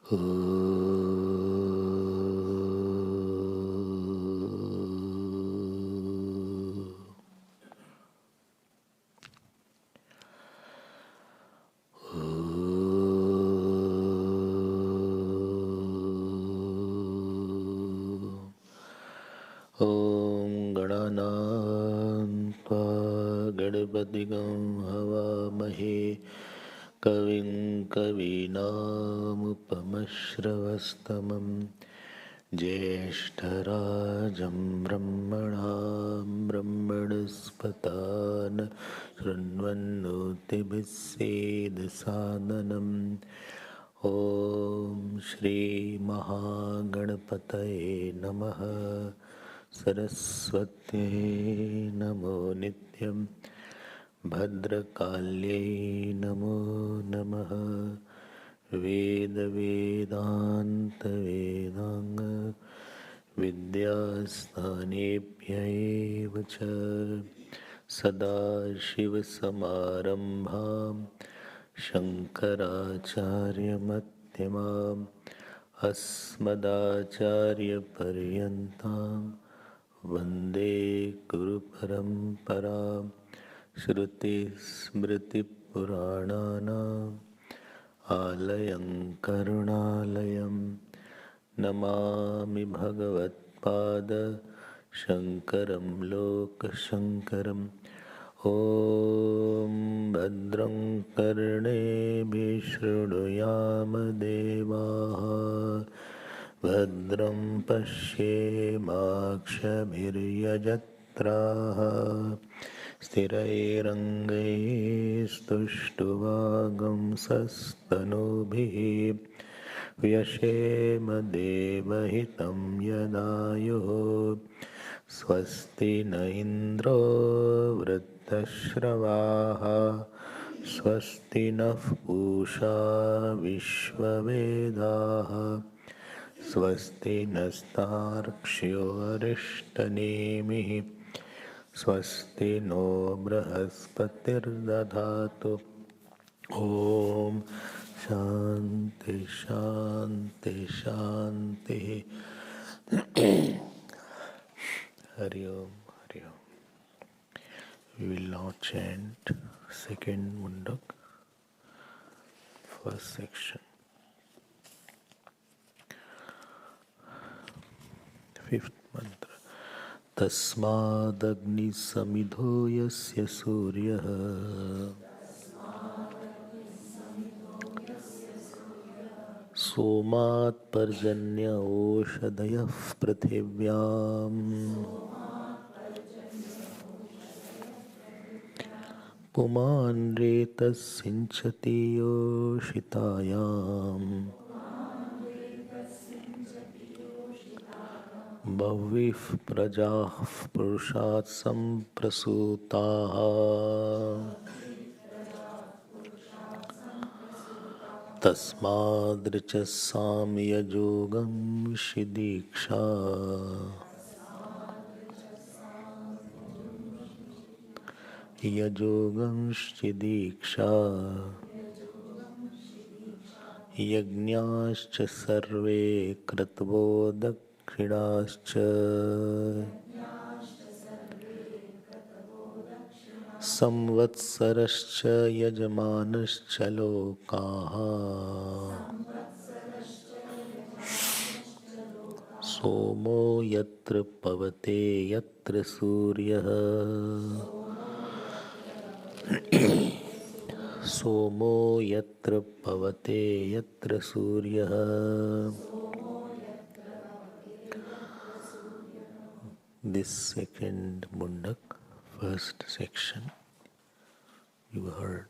ॐ गणानान्त्वा गणपतिगं हवामहे कविं कवीनामुपमश्रवस्तमं ज्येष्ठराजं ब्रह्मणां ब्रह्मणस्पतान् शृण्वन्नोतिभिः सेदसादनम् ॐ श्रीमहागणपतये नमः। सरस्वत्यै नमो नित्यं भद्रकाल्यै नमो नमः। वेदवेदान्तवेदाङ्ग विद्यास्थानेभ्यैव च सदाशिवसमारम्भां शङ्कराचार्यमध्यमाम् अस्मदाचार्यपर्यन्तां वन्दे गुरुपरम्परां। श्रुतिस्मृतिपुराणानाम् आलयं करुणालयं नमामि भगवत्पाद शङ्करं लोकशङ्करम्। ॐ भद्रं कर्णेभिः शृणुयाम देवाः भद्रं पश्येमाक्षभिर्यजत्राः स्थिरैरङ्गैस्तुष्टुवागुंसस्तनूभिः व्यशेम देवहितं यदायुः स्वस्ति न इन्द्रो वृद्धश्रवाः स्वस्ति नः पूषा विश्ववेदाः स्वस्ति नस्तार्क्ष्यो अरिष्टनेमिः स्वस्ति नो बृहस्पतिर्दधातु। ॐ शान्ति शान्ति शान्तिः। हरि ओम हरि ओम। We will now chant second Mundaka, first section. Fifth mantra. Tasmadagni samidho yasya suryah somat parjanya oshadayah prithivyam पुमान रेतः सिंचति योषितायां बह्वीः प्रजाः पुरुषात् सम्प्रसूताः तस्मादृचः साम्ययोगं विशिदीक्षा यजोगंश्च दीक्षा यज्ञाश्च सर्वे क्रतवो दक्षिणाश्च संवत्सरश्च यजमानश्च लोकाः सोमो यत्र पवते यत्र सूर्यः सोमो यत्र पवते यत्र सूर्यः। This second Mundaka, first section, you heard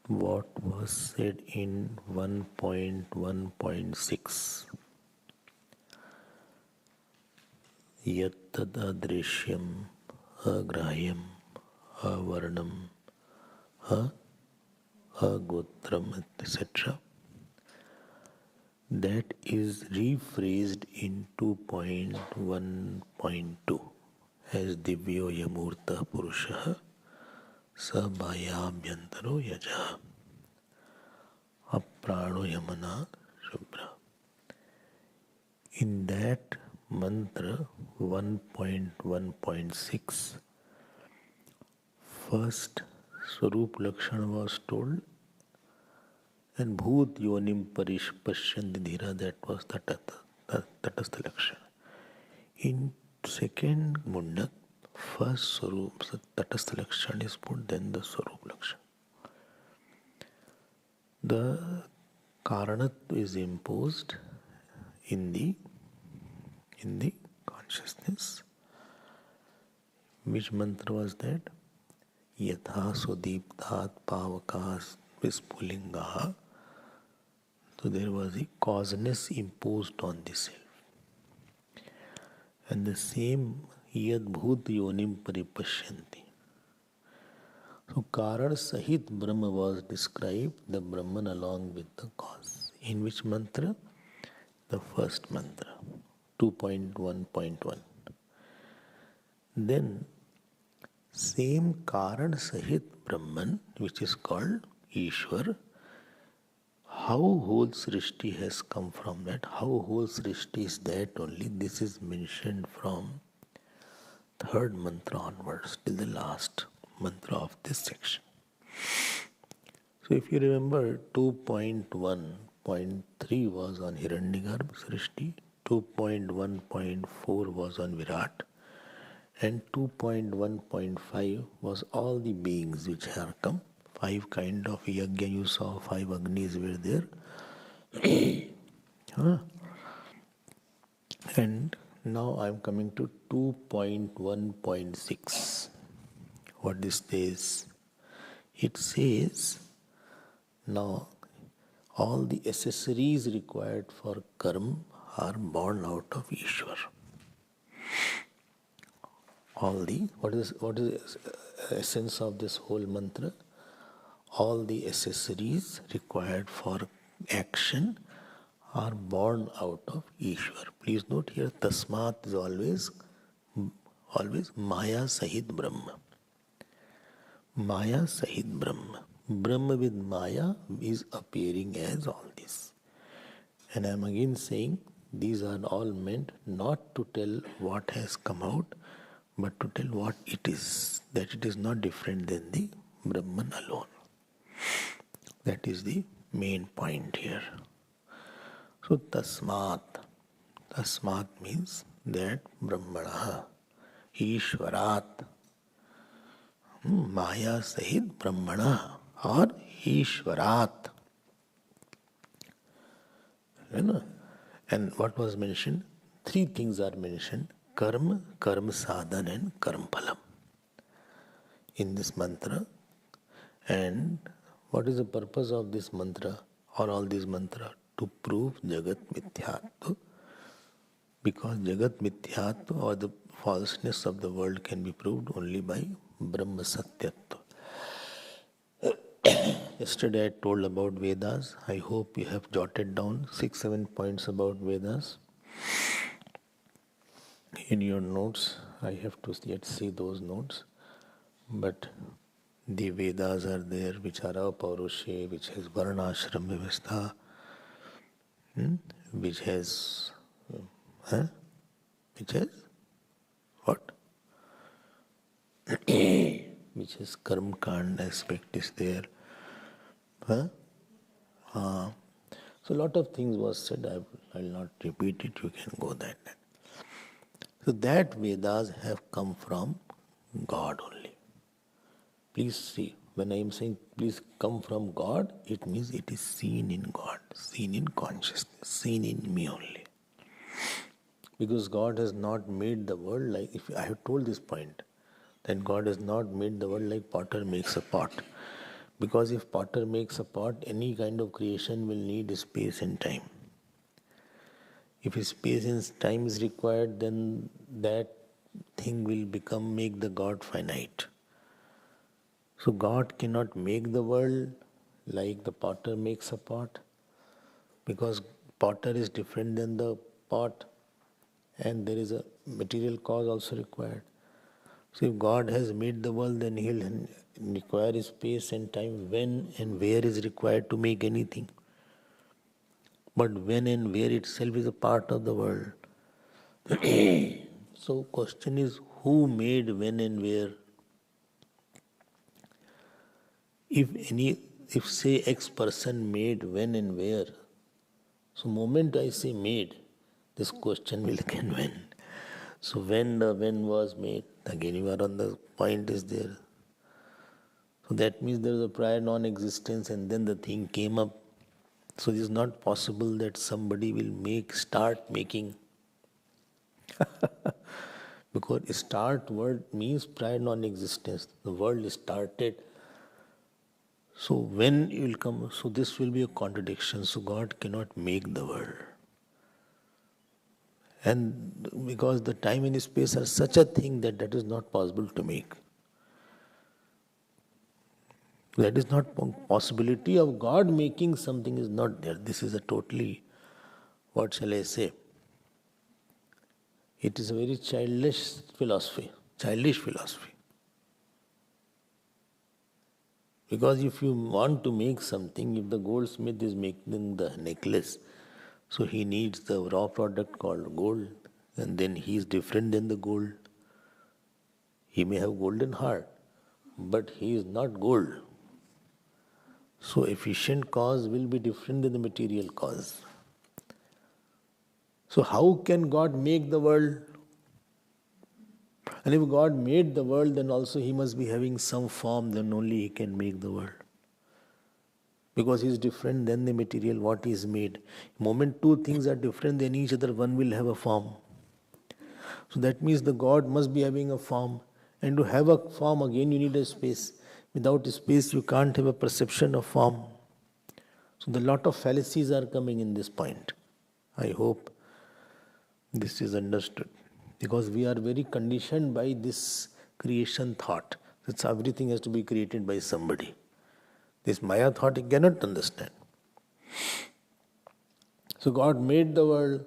what was said in 1.1.6. Yattad adrishyam agrahyam avarnam agotram etc. That is rephrased in 2.1.2 as Divyo Yamurta Purusha Sabhayabhyantaro Yaja. Aprano Yamana Shubhra. In that mantra 1.1.6, first Swarup Lakshana was told, and Bhut Yonim Parish Pashyanti Dhira, that was Tatastha Lakshana. In second Mundak, first Swarup Tatastha Lakshana is put, then the Swarup Lakshana. The Karanat is imposed in the consciousness. Which mantra was that? Yatha Sudiptat Pavakas Vispulingaha. So there was a causeness imposed on the self. And the same Yad Bhut Yonim Paripashyanti. So Karan Sahit Brahma was described, the Brahman along with the cause. In which mantra? The first mantra, 2.1.1. Then same Karan Sahit Brahman, which is called Ishwar, how whole Srishti has come from that, how whole Srishti is that only, this is mentioned from third mantra onwards till the last mantra of this section. So if you remember, 2.1.3 was on Hiranyagarbha Srishti, 2.1.4 was on Virat, and 2.1.5 was all the beings which have come. 5 kind of yajna you saw, 5 agnis were there. And now I am coming to 2.1.6. What this says? It says, now all the accessories required for karma are born out of Ishwar. What is the essence of this whole mantra? All the accessories required for action are born out of Ishwar. Please note here, Tasmat is always Maya Sahit Brahma. Maya Sahit Brahma. Brahma with Maya is appearing as all this. And I am again saying, these are all meant not to tell what has come out, but to tell what it is. That it is not different than the Brahman alone. That is the main point here. So Tasmat. Tasmat means that Brahmana, Ishwarat, Maya Sahit Brahmana or Ishwarat. And what was mentioned? 3 things are mentioned: Karma, Karma Sadhan and Karma Phalam in this mantra. And what is the purpose of this mantra or all these mantra? To prove Jagat Mithyatva. Because Jagat Mithyatva or the falseness of the world can be proved only by Brahma Satyatva. Yesterday I told about Vedas. I hope you have jotted down 6-7 points about Vedas. In your notes, I have to yet see those notes. But the Vedas are there, which are Apaurushe, which has Varnashram Vyavastha, which has what? Which has Karma Kand aspect is there. So a lot of things was said. I will not repeat it. You can go that. So that Vedas have come from God only. Please see, when I am saying please come from God, it means it is seen in God, seen in consciousness, seen in me only. Because God has not made the world like, if I have told this point, then God has not made the world like potter makes a pot. Because if potter makes a pot, any kind of creation will need space and time. If space and time is required, then that thing will make the God finite. So God cannot make the world like the potter makes a pot, because potter is different than the pot, and there is a material cause also required. So if God has made the world, then He will require space and time when and where is required to make anything. but when and where itself is a part of the world. So question is, who made when and where? If say X person made when and where, so moment I say made, this question will again when. So when the when was made, again you are on the point is there. So that means there is a prior non-existence and then the thing came up. So it is not possible that somebody will start making. Because start word means prior non-existence. The world started. So when it will come, so this will be a contradiction. So God cannot make the world. And because the time and space are such a thing that is not possible to make. That is not possibility of God making something is not there. This is a totally, what shall I say? It is a very childish philosophy. Because if you want to make something, if the goldsmith is making the necklace, so he needs the raw product called gold, and then he is different than the gold. He may have golden heart, but he is not gold. So efficient cause will be different than the material cause. So how can God make the world? And if God made the world, then also He must be having some form, then only He can make the world. Because He is different than the material, what He is made. The moment two things are different than each other, one will have a form. So that means the God must be having a form. And to have a form, again you need a space. Without space, you can't have a perception of form. So the lot of fallacies are coming in this point. I hope this is understood. Because we are very conditioned by this creation thought. That everything has to be created by somebody. This Maya thought you cannot understand. So God made the world.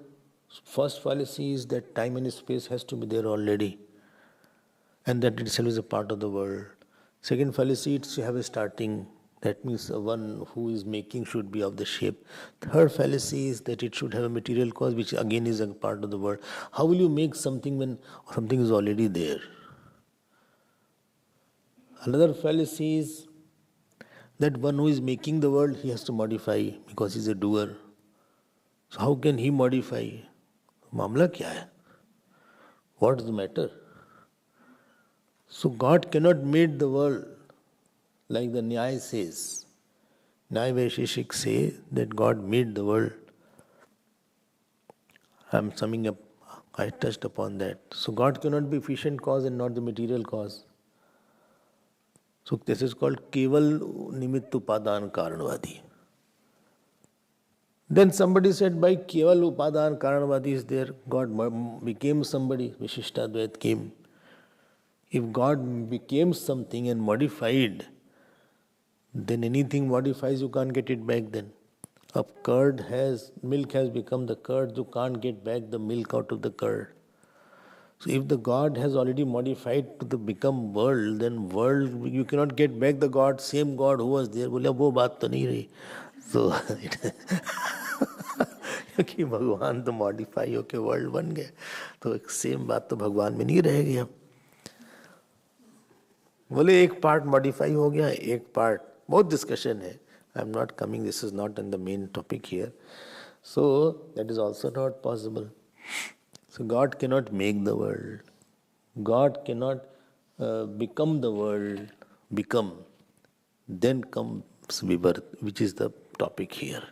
First fallacy is that time and space has to be there already. And that itself is a part of the world. Second fallacy, it's to have a starting. That means one who is making should be of the shape. Third fallacy is that it should have a material cause, which again is a part of the world. How will you make something when something is already there? Another fallacy is that one who is making the world, he has to modify because he's a doer. So how can he modify? Mamla kya hai? What is the matter? So God cannot make the world like the Nyaya says. Nyaya Vaisheshik say that God made the world. I am summing up. I touched upon that. So God cannot be efficient cause and not the material cause. So this is called Keval Nimitt Upadan Karanvadi. Then somebody said by Keval Upadan Karanvadi is there, God became somebody, Vishishtadvait came. If God became something and modified, then anything modifies, you can't get it back then. Milk has become the curd, you can't get back the milk out of the curd. So if the God has already modified to become world, then world, you cannot get back the God, same God who was there. बोले वो बात तो नहीं रही. So क्योंकि भगवान तो modify होके वर्ल्ड बन गए, तो सेम बात तो भगवान में नहीं रहेगी अब. बोले एक पार्ट मॉडिफाई हो गया, एक पार्ट, बहुत डिस्कशन है. I am not coming, this is not in the main topic here. So that is also not possible. So God cannot make the world. God cannot become the world, become. Then comes rebirth, which is the topic here.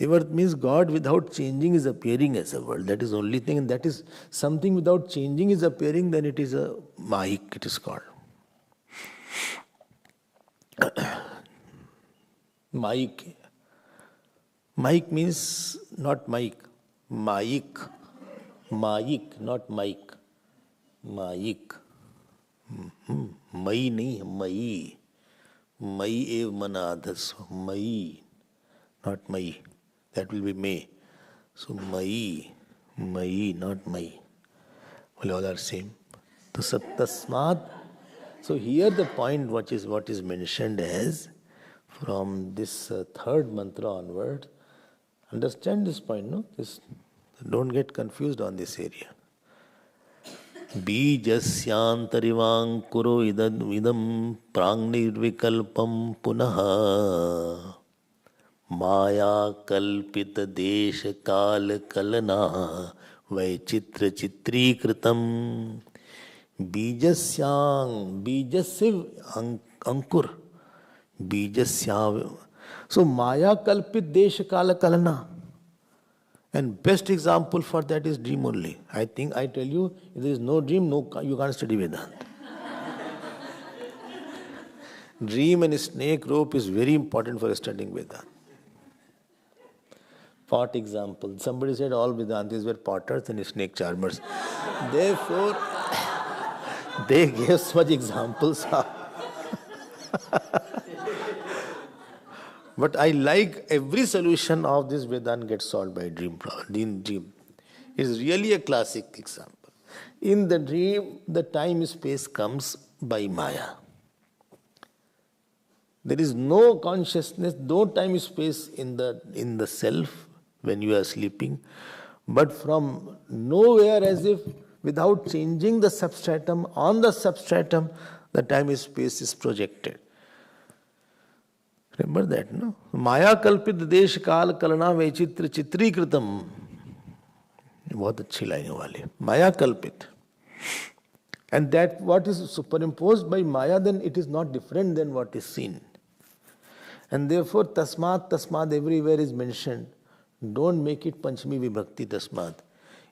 Rebirth means God without changing is appearing as a world. That is the only thing, and that is something without changing is appearing, then it is a Mahik, it is called. Mahik. Mahik means not mic. Mahik. Mayik, not Mike. Mayik. Mai nahi, Mai. Mai ev manadhas. Mai. Not Mai. That will be May. So Mai. Mai, not Mai. All are same. So Tasmat. So here the point what is mentioned as from this third mantra onward, Understand this point, no? Don't get confused on this area. Bijasyantarivangkuro idam prangnirvikalpam punaha Maya kalpita desha kala kalana vaichitra chitrikritam Bijasya ankur Bijasya. So Maya kalpit desha kala kalana. And best example for that is dream only. I think I tell you, if there is no dream, you can't study Vedanta. Dream and snake rope is very important for studying Vedanta. Pot example. Somebody said all Vedantis were potters and snake charmers. Therefore, they gave such examples. But I like every solution of this Vedanta gets solved by dream. It's really a classic example. In the dream, the time-space comes by Maya. There is no consciousness, no time-space in the self when you are sleeping, but from nowhere, as if without changing the substratum, on the substratum, the time-space is projected. Remember that, no? Maya kalpit desh kal kalana vaichitra chitrikritam. बहुत अच्छी line वाली. Maya kalpit. And that what is superimposed by Maya, then it is not different than what is seen. And therefore, tasmat everywhere is mentioned. Don't make it Panchami Vibhakti tasmat.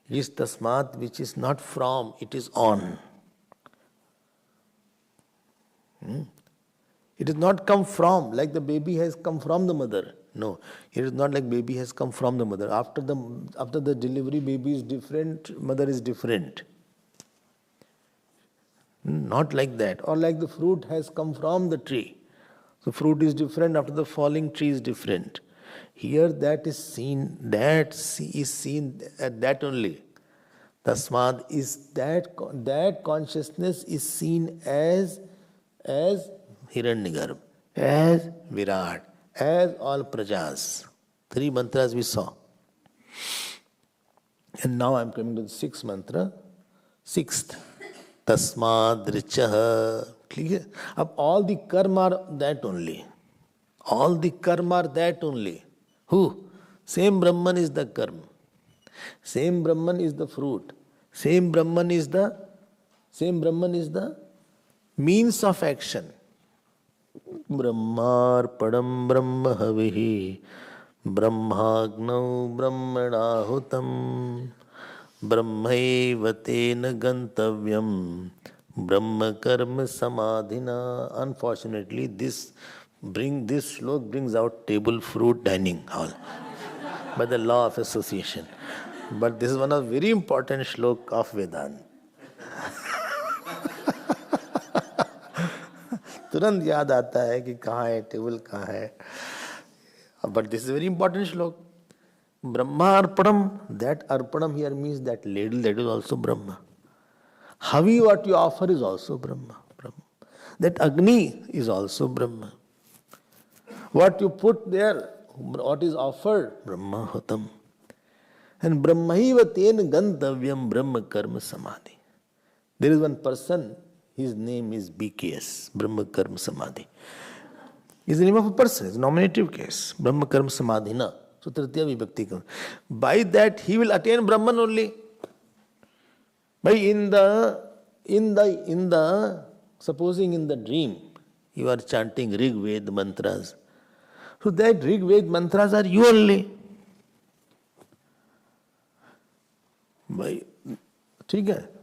It is tasmat which is not from, it is on. It is not come from, like the baby has come from the mother. No, it is not like baby has come from the mother. After the delivery, baby is different, mother is different. Not like that. Or like the fruit has come from the tree. The fruit is different, after the falling tree is different. Here that is seen at that only. Tasmad is that consciousness is seen as Hiranyagarbha, as Virat, as all prajas. 3 mantras we saw. And now I am coming to the 6th mantra. 6th. Tasmad Richaha. Clear? All the karma are that only. All the karma are that only. Who? Same Brahman is the karma. Same Brahman is the fruit. Same Brahman is the means of action. Brahmarpadam Brahma Havihi Brahmagnau Brahmanahutam Brahmaevatena Gantavyam Brahma Karma Samadhina. Unfortunately, this slok brings out table fruit dining hall by the law of association. But this is one of very important shlok of Vedanta. तुरंत याद आता है कि कहाँ है table कहाँ है. But this is a very important shlok. Brahma Arpanam, that Arpanam here means that ladle, that is also Brahma. Havi, what you offer is also Brahma. That Agni is also Brahma. What you put there, what is offered, Brahma Hutam. And Brahmaiva ten gantavyam Brahma Karma Samadhi. There is one person, his name is BKS, Brahma Karma Samadhi. Is the name of a person, it's a nominative case. Brahma Karma Samadhina. So Tritiya Vibhakti. By that he will attain Brahman only. By in the supposing in the dream you are chanting Rig Ved mantras. So that Rig Ved mantras are you only.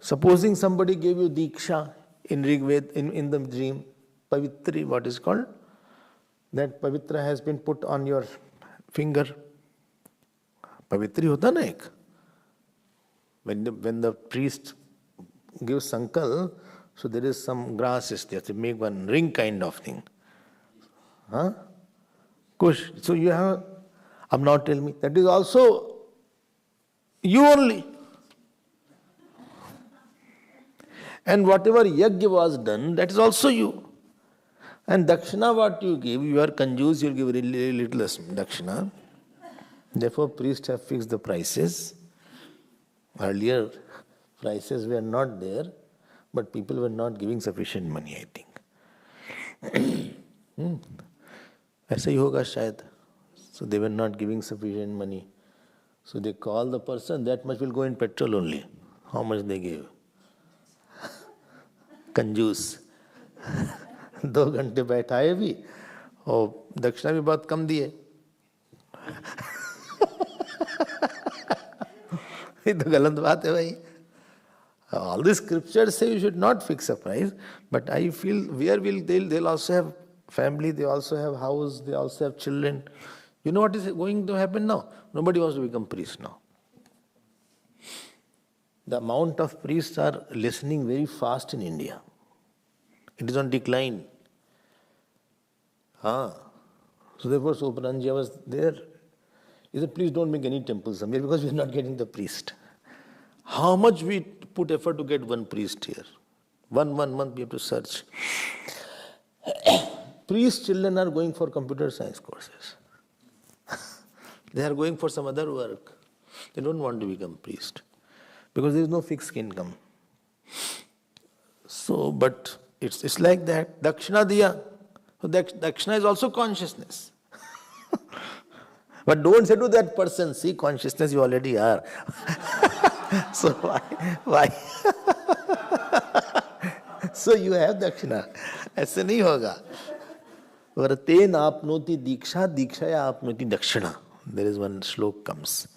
Supposing somebody gave you Diksha in Rig Ved, in the dream, Pavitri, what is called? That Pavitra has been put on your finger. Pavitri hota na ek. When the priest gives sankal, so there is some grasses there to make one ring kind of thing. Huh? Kush. So you have, I'm not telling me, that is also you only. And whatever yajna was done, that is also you. And dakshina what you give, you are conjuice, you will give really little dakshina. Therefore, priests have fixed the prices. Earlier, prices were not there, but people were not giving sufficient money, I think. ऐसा ही होगा शायद. So they were not giving sufficient money. So they call the person, that much will go in petrol only. How much they gave? कंजूस. 2 घंटे बैठाए भी और दक्षिणा भी बहुत कम दिए. ये तो गलत बात है भाई. All the scriptures say you should not fix a price, but I feel where will they'll also have family, they also have house, they also have children. You know what is going to happen now? Nobody wants to become priest now. The amount of priests are lessening very fast in India. It is on decline. So therefore Soparanji was there. He said, please don't make any temples somewhere because we are not getting the priest. How much we put effort to get one priest here. One month we have to search. Priest children are going for computer science courses. They are going for some other work. They don't want to become priest because there is no fixed income. So, but it's like that. Dakshina diya. So Dakshina is also consciousness. But don't say to that person, see, consciousness you already are. So why? So you have dakshina. ऐसे नहीं होगा. Varten apnoti diksha, dikshaya apnoti dakshina. There is one slok comes.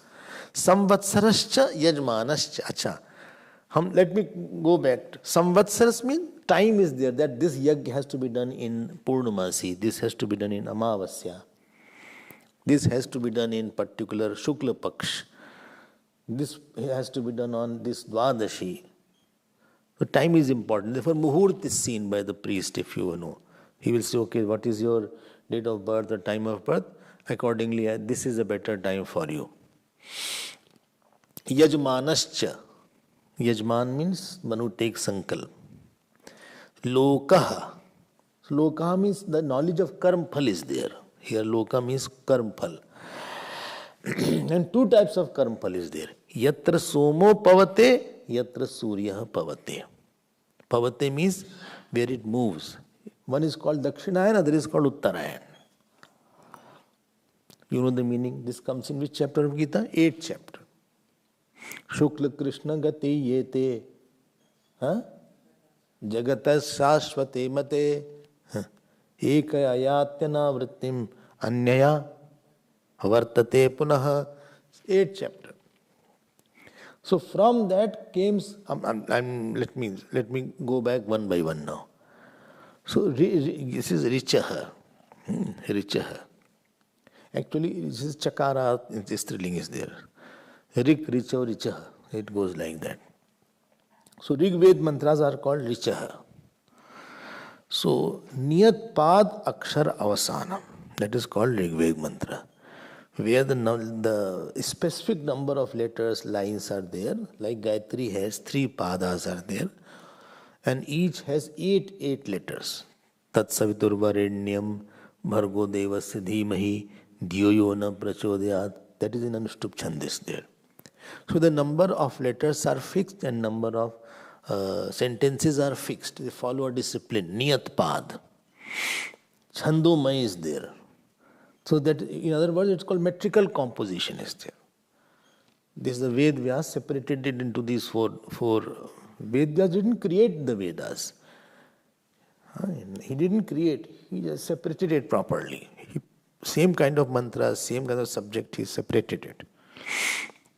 Samvatsarascha yajmanascha. Acha. Let me go back. Samvatsaras means time is there, that this yajna has to be done in Purnamasi, this has to be done in Amavasya, this has to be done in particular Shukla Paksh, this has to be done on this Dvadashi. So time is important. Therefore, Muhurt is seen by the priest, if you know. He will say, okay, what is your date of birth or time of birth? Accordingly, this is a better time for you. Yajmanascha. Yajman means one who takes sankalp. Lokaha. Lokaha means the knowledge of karma phal is there. Here loka means karma phal. And 2 types of karma phal is there. Yatra somo pavate, yatra surya pavate. Pavate means where it moves. One is called Dakshinayana, other is called Uttarayana. You know the meaning? This comes in which chapter of Gita? 8th chapter. Shukla Krishna gati yete. Jagatas shashvate mate. Ekaya yatyana vrittim anyaya vartate punaha. 8th chapter. So from that came, let me go back one by one now. So this is Richaha. Richaha. Actually, this is Chakara, this Striling is there. Rik, Richa, Richaha. It goes like that. So Rig Ved mantras are called Richaha. So Niyat Pad Akshar Avasanam. That is called Rig Ved mantra. Where the specific number of letters, lines are there. Like Gayatri has 3 padas are there. And each has 8 letters. Tat Saviturvarenyam Bhargo Devasya Dhimahi Dhiyo Yona Prachodayat. That is in Anushtup Chandis there. So the number of letters are fixed and number of sentences are fixed. They follow a discipline. Niyat Pad. Chandomay is there. So that, in other words, it's called metrical composition is there. This is the Ved Vyas separated it into these four. Ved Vyas didn't create the Vedas. He didn't create. He just separated it properly. Same kind of mantras, same kind of subject, he separated it.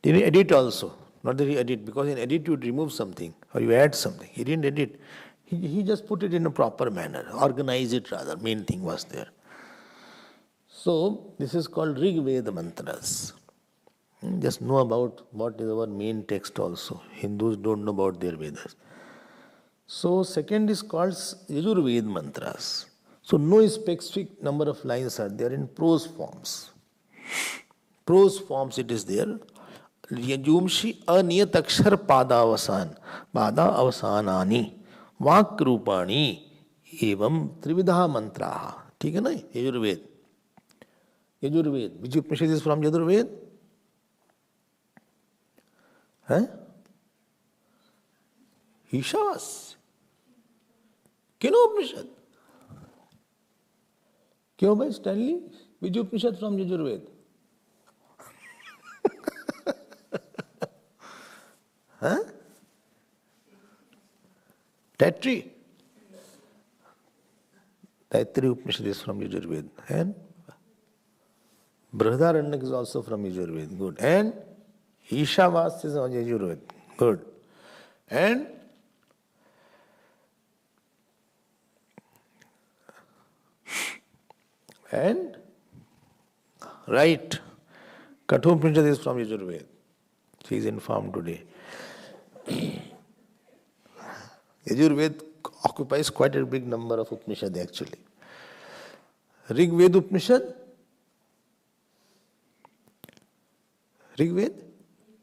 He didn't edit also. Not that he edit, because in edit you remove something or you add something. He didn't edit. He just put it in a proper manner, organize it rather. Main thing was there. So this is called Rig Veda mantras. Just know about what is our main text also. Hindus don't know about their Vedas. So second is called Yajurved mantras. So no specific number of lines are there in prose forms. Prose forms it is there. Yajumshi aniyat akshar padavasan. Pada avasanani. Vak rupani. Evam trividha mantraha. ठीक है ना? Yajurved. Yajurved. Which Upanishad is from Yajurved? Huh? Ishavas. Upanishad. क्यों भाई Stanley? which Upanishad from Yajurveda? Huh? Taittiriya. Taittiriya Upanishad is from Yajurveda. And Brihadaranyaka is also from Yajurveda. Good. And Ishavas is from Yajurveda. Good. And right, Kathopanishad is from Yajurveda. She is informed today. Yajurveda occupies quite a big number of Upanishad actually. Rigveda Upanishad? Rigveda?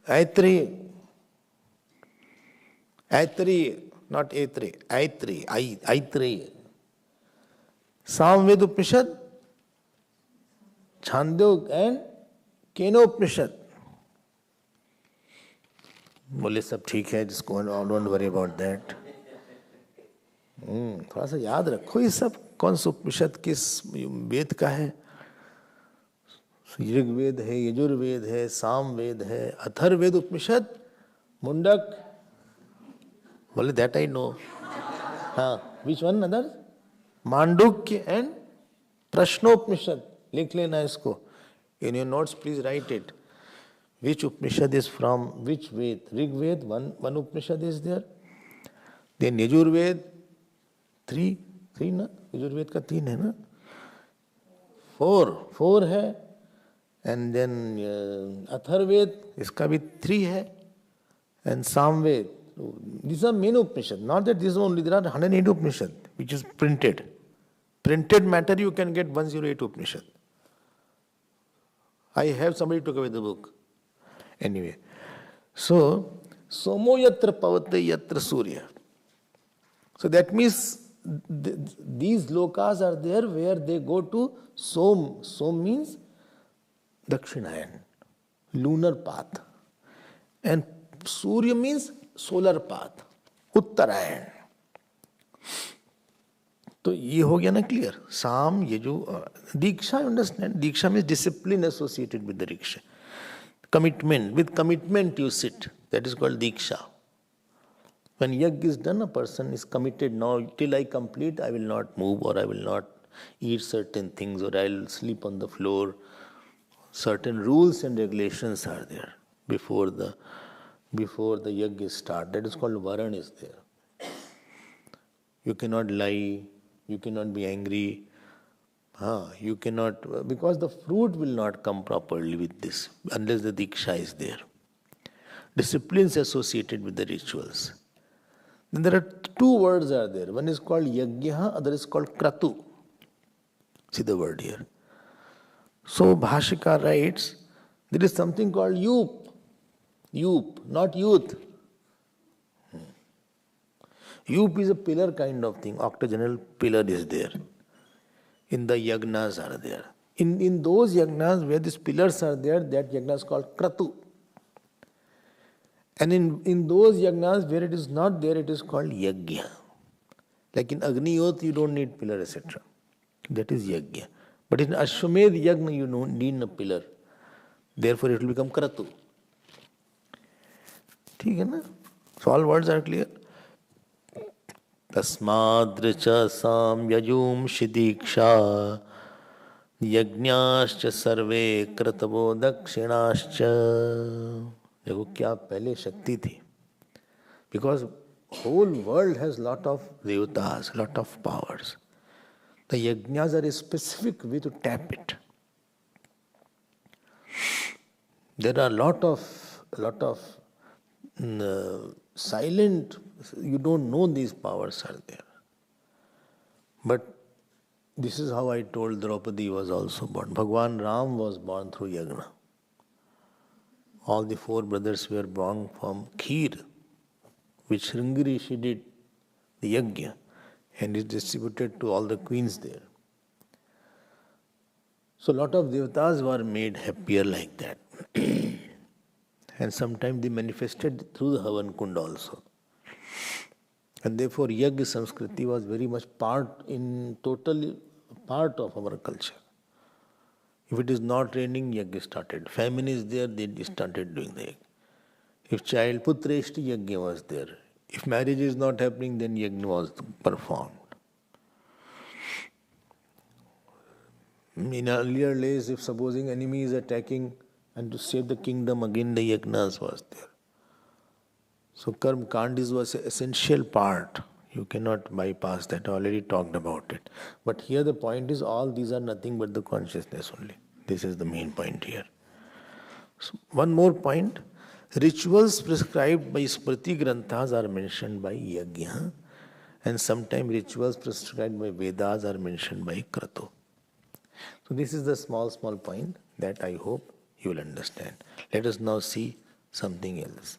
Aitreya, not Aitreya. Aitreya. Samveda Upanishad? Chandogya and Kenopanishad. बोले सब ठीक है, जिसको don't worry about that. थोड़ा सा याद रखो ये सब कौन सा उपनिषद किस वेद का है. ऋग्वेद है, यजुर्वेद है, सामवेद है, अथर्ववेद उपनिषद, मुंडक. बोले दैट आई नो. हाँ, which one other? Mandukya and Prashnopanishad. लिख लेना इसको. In your notes please write it. Which Upanishad is from which Ved? Rigved, one Upanishad is there. Then Yajurved, three ना? Yajurved का 3 है ना? 4 है. And then Atharved, इसका भी 3 है. And Samved. These are main Upanishad. Not that this is only. There are 108 Upanishad which is printed. Printed matter you can get 108 Upanishad. I have somebody took away the book. Anyway, so Somo yatra pavate yatra surya. So that means these lokas are there where they go to Som. Som means Dakshinayan, lunar path. And Surya means solar path, Uttarayan. तो ये हो गया ना clear. साम ये जो दीक्षा, understand, Diksha means discipline associated with the diksha. Commitment, with commitment you sit. That is called diksha. When yajna is done, a person is committed. Now, till I complete, I will not move, or I will not eat certain things, or I will sleep on the floor. Certain rules and regulations are there before the yajna start. That is called varan is there. You cannot lie. You cannot be angry. You cannot, because the fruit will not come properly with this unless the diksha is there. Disciplines associated with the rituals. Then there are 2 words are there. One is called yajna, other is called kratu. See the word here. So Bhashika writes, there is something called yup. Yup, not youth. Yup is a pillar kind of thing. Octagonal pillar is there. In the yagnas are there. In those yagnas where these pillars are there, that yagna is called kratu. And in those yagnas where it is not there, it is called yajna. Like in Agniyot, you don't need pillar, etc. That is yajna. But in Ashwamedh yagna, you don't need a pillar. Therefore, it will become kratu. ठीक है ना? So all words are clear. तस्माद्रच साम यजूंषि दीक्षा यज्ञाश्च सर्वे क्रतवो दक्षिणाश्च. देखो क्या पहले शक्ति थी. Because whole world has lot of devatas, lot of powers. The yajnas are a specific way to tap it. There are lot of silent, you don't know these powers are there. But this is how I told Draupadi was also born. Bhagwan Ram was born through yajna. All the 4 brothers were born from kheer, which Sringiri she did, the yajna, and is distributed to all the queens there. So lot of devatas were made happier like that. And sometimes they manifested through the Havan Kund also. And therefore, Yajna Samskriti was very much totally part of our culture. If it is not raining, Yajna started. Famine is there, they started doing the Yajna. If child Putreshti, Yajna was there. If marriage is not happening, then Yajna was performed. In earlier days, if supposing enemy is attacking and to save the kingdom, again the Yajnas was there. So Karma Kandis was an essential part. You cannot bypass that. I already talked about it. But here the point is all these are nothing but the consciousness only. This is the main point here. So one more point. Rituals prescribed by Smriti Granthas are mentioned by Yajna, and sometimes rituals prescribed by Vedas are mentioned by Krato. So this is the small point that I hope you will understand. Let us now see something else.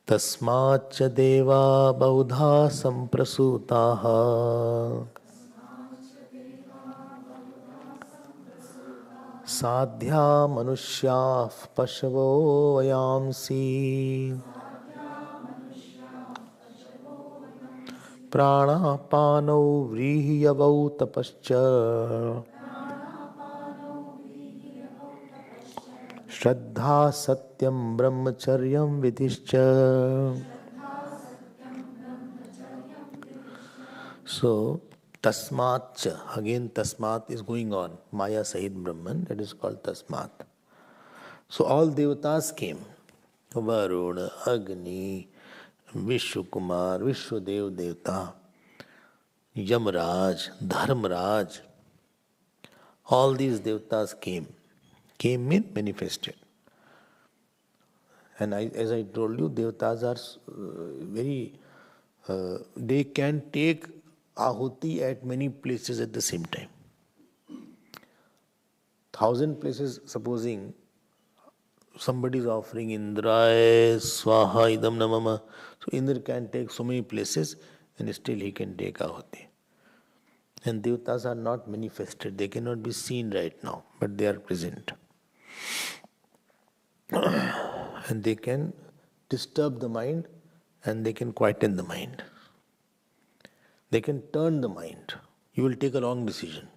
Tasmacha deva baudha samprasutaha sadhya manushya pashavo vayamsi prana pano vrihiyavau tapascha Shraddha Satyam Brahmacharyam Vidhischa. So, Tasmat, again Tasmat is going on. Maya Sahid Brahman, that is called Tasmat. So, all devatas came. Varuna, Agni, Vishwakumar, Vishwadev Devata, Yamraj, Dharmaraj. All these devatas came. Came means manifested. And as I told you, devatas are they can take ahuti at many places at the same time. 1,000 places, supposing somebody is offering Indraya Swaha Idam Namama. So Indra can take so many places and still he can take ahuti. And devatas are not manifested. They cannot be seen right now, but they are present. And they can disturb the mind and they can quieten the mind. They can turn the mind. You will take a wrong decision.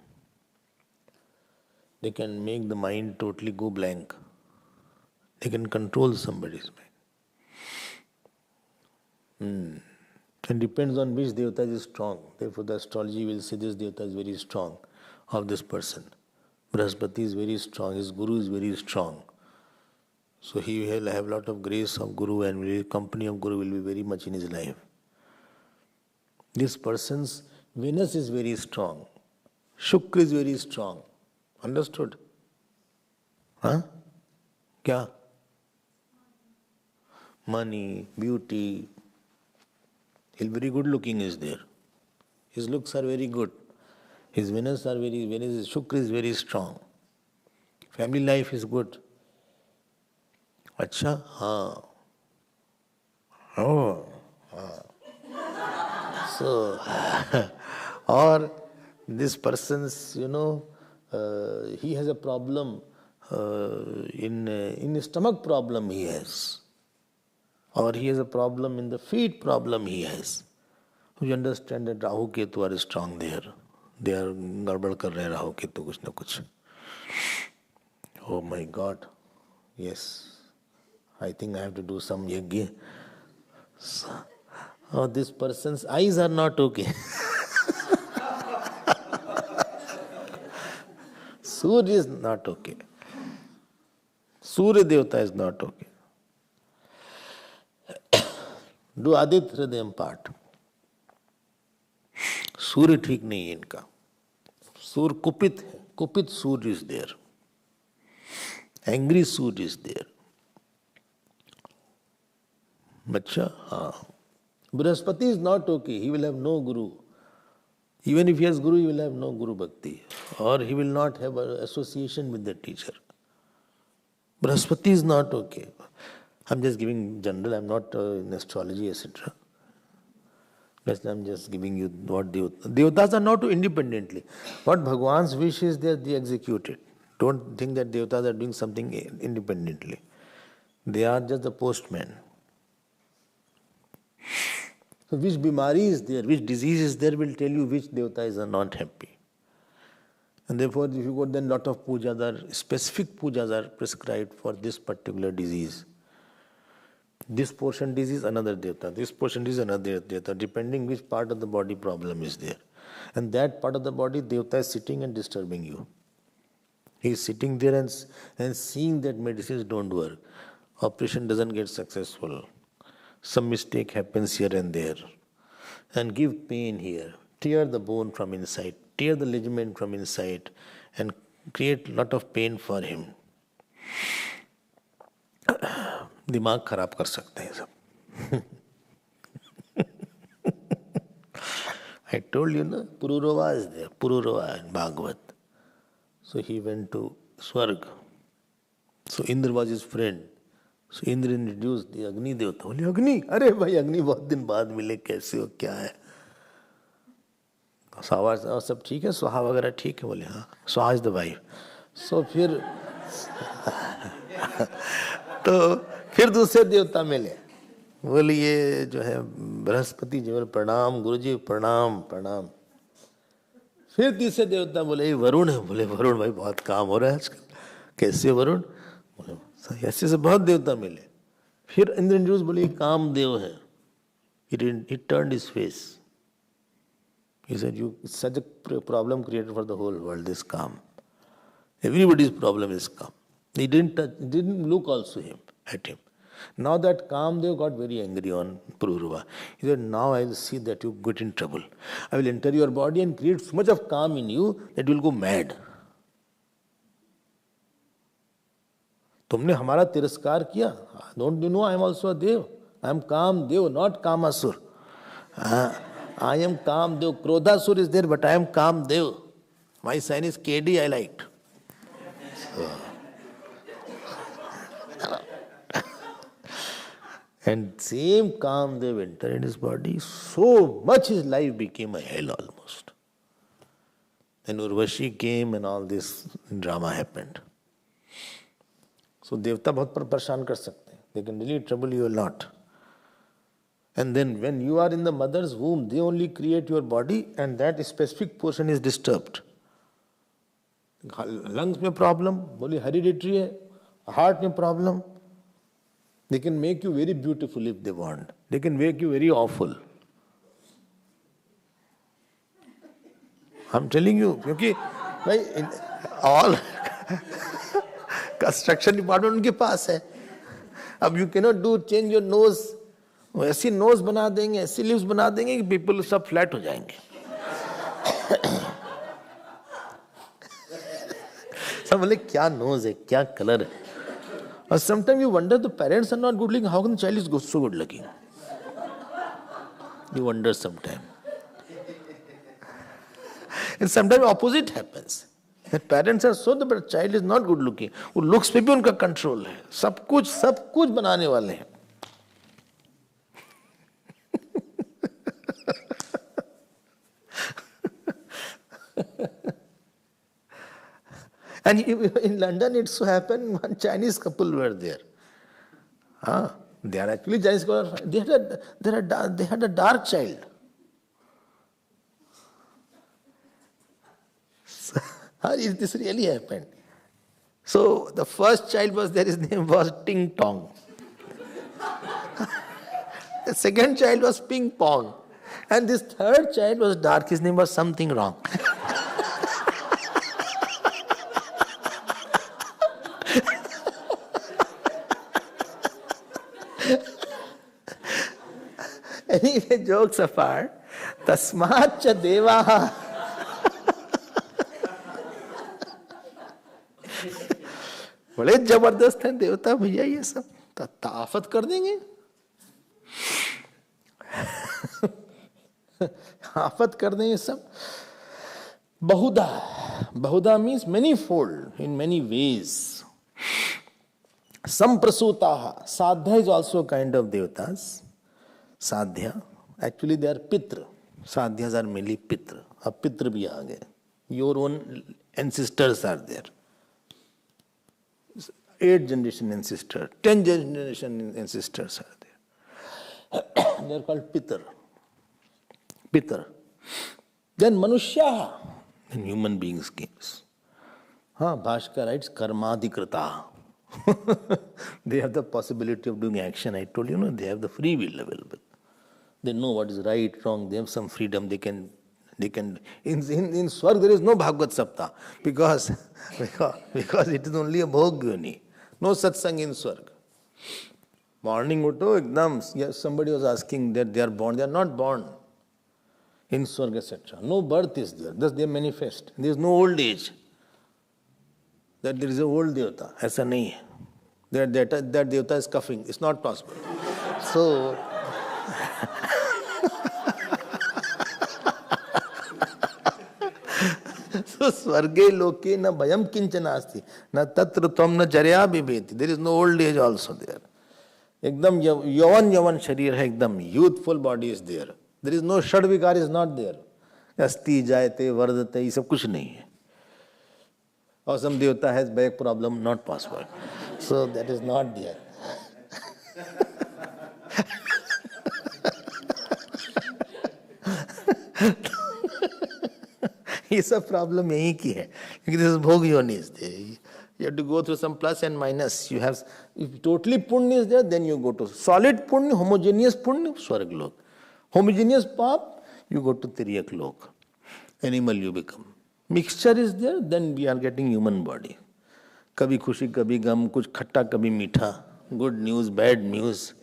They can make the mind totally go blank. They can control somebody's mind. It depends on which devata is strong. Therefore the astrology will say this devata is very strong of this person. Brahaspati is very strong, his guru is very strong. So he will have a lot of grace of Guru and the company of Guru will be very much in his life. This person's Venus is very strong. Shukra is very strong. Understood? Huh? Kya? Money, beauty. He's very good looking is there. His looks are very good. His Venus Shukra is very strong. Family life is good. अच्छा हाँ so or this person's he has a problem in stomach problem he has, or he has a problem in the feet problem he has. You understand that Rahu Ketu are strong there. They are garbad kar rahe Rahu Ketu kuch na kuch. Oh my God, yes. I think I have to do some yajna. Oh, this person's eyes are not okay. Surya is not okay. Surya Devata is not okay. Do Aditya Hridayam part. Surya ठीक नहीं है इनका. Surya कुपित है. कुपित Surya is there. Angry Surya is there. Bacha, Brahaspati is not okay. He will have no guru. Even if he has guru, he will have no guru bhakti. Or he will not have an association with the teacher. Brahaspati is not okay. I'm just giving general, I'm not in astrology, etc. I'm just giving you what devatas are not independently. What Bhagwan's wish is there, they execute it. Don't think that devatas are doing something independently. They are just the postman. So which bimari is there, which disease is there will tell you which devatas are not happy. And therefore, if you go, then lot of pujas are, specific pujas are prescribed for this particular disease. This portion disease, another devata. This portion disease, another devata, depending which part of the body problem is there. And that part of the body, devata is sitting and disturbing you. He is sitting there and seeing that medicines don't work. Operation doesn't get successful. Some mistake happens here and there. And give pain here. Tear the bone from inside. Tear the ligament from inside. And create lot of pain for him. दिमाग खराब कर सकते हैं सब. I told you, no? Pururava is there. Pururava in Bhagavad. So he went to Swarg. So Indra was his friend. So Indra introduced the Agni Devata. बोले Agni, अरे भाई Agni बहुत दिन बाद मिले, कैसे हो, क्या है? स्वाहा और सब ठीक है, स्वाहा वगैरह ठीक है, बोले हाँ. स्वाहा इज द वाइफ. सो फिर दूसरे देवता मिले. बोले ये जो है बृहस्पति जी, बोले प्रणाम गुरुजी, प्रणाम प्रणाम. फिर तीसरे देवता बोले ये वरुण है. बोले वरुण भाई बहुत काम हो रहा है आजकल, कैसे वरुण? बोले ऐसे से बहुत देवता मिले. फिर इंद्र इंद्रूस बोले कामदेव है. He turned his face. He said, it's such a problem created for the whole world, this calm. Everybody's problem is calm. He didn't look also at him. Now that Kamdev got very angry on Pururava. He said, now I will see that you get in trouble. I will enter your body and create so much of calm in you that you will go mad. तुमने हमारा तिरस्कार किया. Don't you know I am also a Dev? I am Kamdev, not Kamasur. I am Kamdev. Krodhasur is there, but I am Kamdev. My sign is KD, I liked. And same Kamdev entered in his body, so much his life became a hell almost. Then Urvashi came and all this drama happened. So Devta बहुत परेशान कर सकते हैं. They can really trouble you a lot. And then when you are in the mother's womb, they only create your body and that specific portion is disturbed. Lungs में problem, बोली hereditary है, heart में problem. They can make you very beautiful if they want. They can make you very awful. I'm telling you, क्योंकि भाई all construction department उनके पास है. अब you cannot do change your nose. ऐसी knows बना देंगे, ऐसी लिप्स बना देंगे कि पीपल सब फ्लैट हो जाएंगे. सब बोले क्या नोज है, क्या कलर है. और sometime you wonder the parents are not good looking, how can the child is so good looking. You wonder sometime. And sometime opposite happens. That parents are so, but child is not good looking. वो looks पे भी उनका control है. सब कुछ बनाने वाले हैं. And in London, it so happened one Chinese couple were there. They are actually Chinese couple. They had a dark child. So, how is this really happened? So the first child was there. His name was Ting Tong. The second child was Ping Pong. And this third child was dark. His name was something wrong. Anyway, jokes apart, tasmacha devaha. बड़े जबरदस्त हैं देवता भैया, ये सब ताफत कर देंगे. आफत कर देंगे सब. बहुधा means manifold, in many ways. Samprasutaha. Sadhya is also a kind of devatas. Sadhya. Actually they are pitra. Sadhyas are mainly pitra. अब पित्र भी आ गए. Your own ancestors are there. 8 generation ancestors, 10 generation ancestors are there. They are called Pitar. Pitar. Then Manushya, then human beings came. Bhaskar writes karmadhikrita. They have the possibility of doing action. I told you, they have the free will available. They know what is right, wrong. They have some freedom. They can. In Swarg there is no Bhagavad Sapta because it is only a Bhogyoni. No satsang in Swarg. Morning utto ekdam. Yes, somebody was asking that they are born. They are not born in Swarg, etc. No birth is there. Thus they manifest. There is no old age. That there is a old Devata. Aisa nahi hai. That Devata is coughing. It's not possible. So, Swarge loke na bhayam kinchana asti. Na tatra tvam na jarya bibeti. There is no old age also there. Ekdam yavan sharir hai, ekdam youthful body is there. There is no shadvikar is not there. Asti, jayate, vardate, ये सब कुछ नहीं है. Or some devata has back problem, not possible. So that is not there. ये सब problem यही की है क्योंकि दिस भोग योनि is there. You have to go through some plus and minus. You have, if totally punya is there, then you go to solid punya, homogeneous punya, swarg lok. Homogeneous pap, you go to tiryak lok. Animal you become. Mixture is there, then we are getting human body. Kabhi khushi, kabhi gam, kuch khatta, kabhi meetha. Good news, bad news.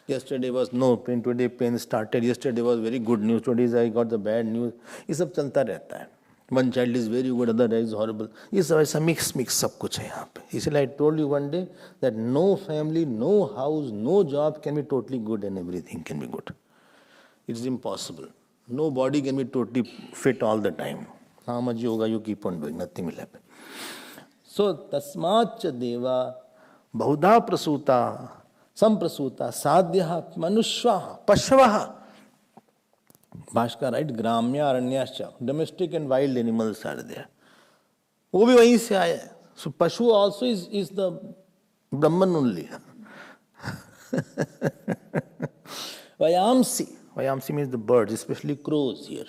Yesterday was no pain, today pain started. Yesterday was very good news, today I got the bad news. ये सब चलता रहता है. One child is very good, other is horrible. ये सब ऐसा mix सब कुछ है यहाँ पे. इसलिए I told you one day that no family, no house, no job can be totally good and everything can be good. It is impossible. No body can be totally fit all the time. How much yoga you keep on doing, nothing will happen. So, tasmacha deva bahudha prasuta samprasuta sadhyaha manushvaha pashvaha. Bhaskar writes, gramya aranyascha, domestic and wild animals are there. वो भी वहीं से आया है. So, pashu also is the Brahman only. Vayamsi means the birds, especially crows here.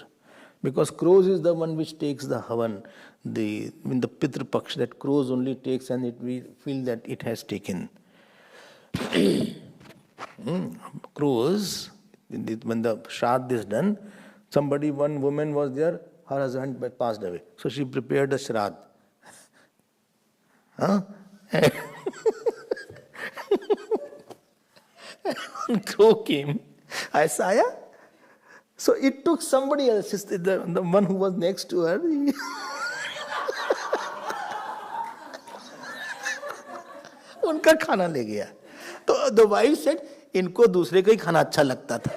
Because crows is the one which takes the havan, in the Pitr Paksh, that crows only takes and we feel that it has taken. Crows, when the Shraddh is done, one woman was there, her husband passed away. So she prepared a Shraddh. And crow came. I saw. So it took somebody else, the one who was next to her. उनका खाना ले गया. तो the wife said, इनको दूसरे का ही खाना अच्छा लगता था.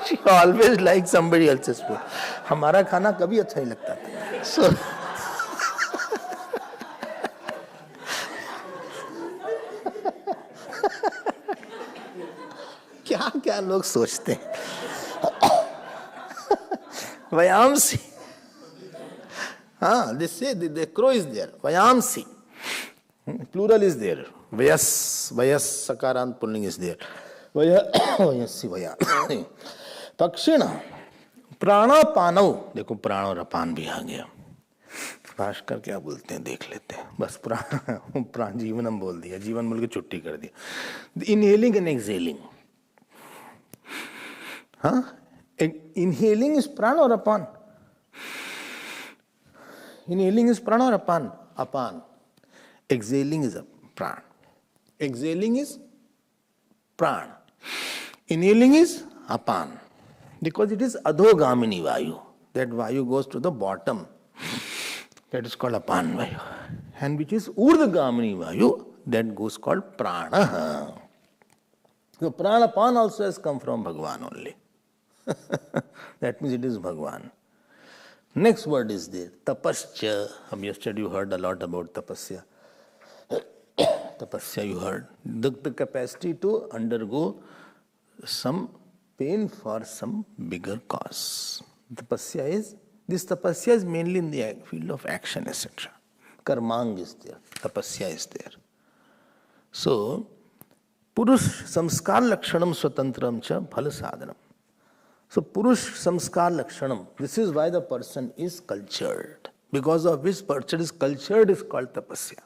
She always liked somebody else's food. हमारा खाना कभी अच्छा ही लगता था. So क्या लोग सोचते हैं. Vayamsi. They say the crow is there. Vayamsi. Plural is there. Vayas sakarant pulling is there. Vayasi vaya. Pakshina. Prana panav. देखो प्राण और अपान भी आ गया. भास्कर क्या बोलते हैं देख लेते हैं. बस प्राण जीवनम बोल दिया. जीवन बोल के छुट्टी कर दिया. Inhaling and exhaling. Inhaling is prana or apan? Inhaling is prana or apan? Apan. Exhaling is a pran. Exhaling is pran. Inhaling is apan. Because it is adhogamini vayu. That vayu goes to the bottom. That is called apan vayu. And which is urdhagamini vayu. That goes called prana. So prana apan also has come from Bhagavan only. That means it is Bhagavan. Next word is there. Tapasya. Yesterday you heard a lot about tapasya. Tapasya you heard. The capacity to undergo some pain for some bigger cause. This tapasya is mainly in the field of action, etc. karmang is there, tapasya is there. So, Purush samskar lakshanam swatantram cha phala sadhanam. So, Purush samskar lakshanam, this is why the person is cultured. Because of which person is cultured is called tapasya.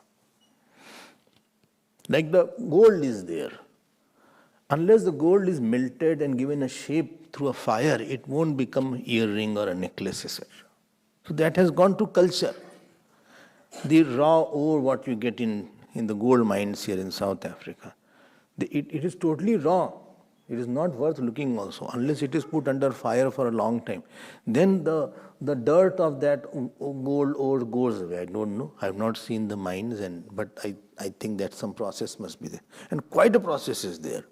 Like the gold is there. Unless the gold is melted and given a shape through a fire, it won't become earring or a necklace, etc. So that has gone to culture. The raw ore what you get in the gold mines here in South Africa, it is totally raw. It is not worth looking also, unless it is put under fire for a long time. Then the dirt of that gold ore goes away. I don't know. I have not seen the mines, but I think that some process must be there. And quite a process is there.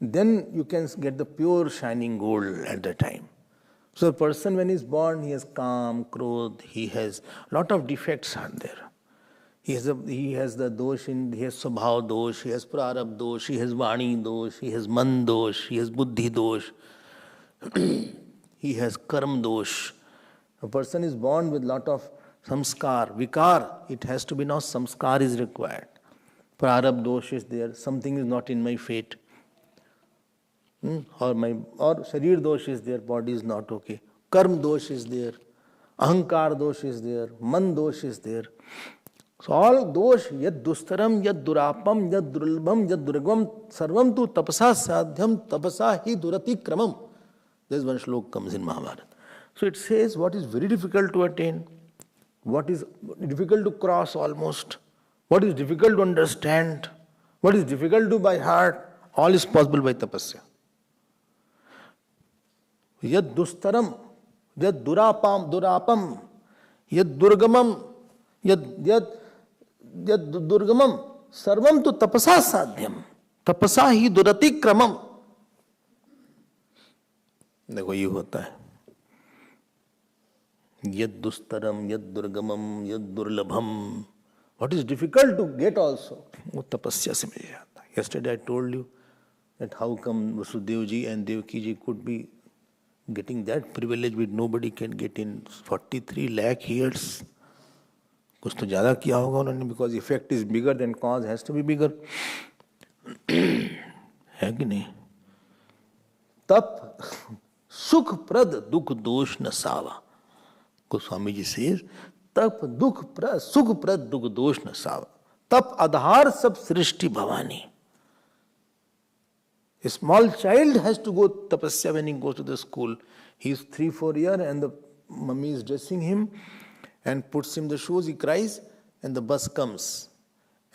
Then you can get the pure shining gold at the time. So a person when he is born, he has kam, krodh, he has lot of defects are there. He has the dosh, he has swabhav dosh, he has prarabdha dosh, he has vani dosh, he has man dosh, he has buddhi dosh, he has karm dosh. A person is born with lot of samskar, vikar. It has to be now samskar is required. Prarabdha dosh is there, something is not in my fate. Or sharir dosh is there, body is not okay. Karm dosh is there, ahankar dosh is there, man dosh is there. So all dosh, yad dustaram, yad durapam, yad durlabham, yad durgam, sarvam tu tapasa sadhyam, tapasa hi durati kramam. This one shlok comes in Mahabharata. So it says what is very difficult to attain, what is difficult to cross almost, what is difficult to understand, what is difficult to do by heart, all is possible by tapasya. Yad dustaram, yad durapam, yad durgamam, yad durgamam, sarvam tu tapasa sadhyam, tapasa hi durati kramam. देखो ये होता है यद दुस्तरम यद दुर्गमम यद दुर्लभम. What is difficult to get also, वो तपस्या से मिल जाता है. Yesterday I told you that how come Vasudeva ji and Devaki ji could be getting that privilege which nobody can get in 43 lakh years. कुछ तो ज़्यादा किया होगा उन्होंने, because effect is bigger than cause has to be bigger. है कि नहीं? तप सुख प्रद दुख दोष न सावा. गोस्वामी जी says तप सुख प्रद दुख दोष न सावा. तप आधार सब सृष्टि Bhavani. A small child has to go tapasya when he goes to the school. He is 3-4 years and the mummy is dressing him and puts him the shoes. He cries and the bus comes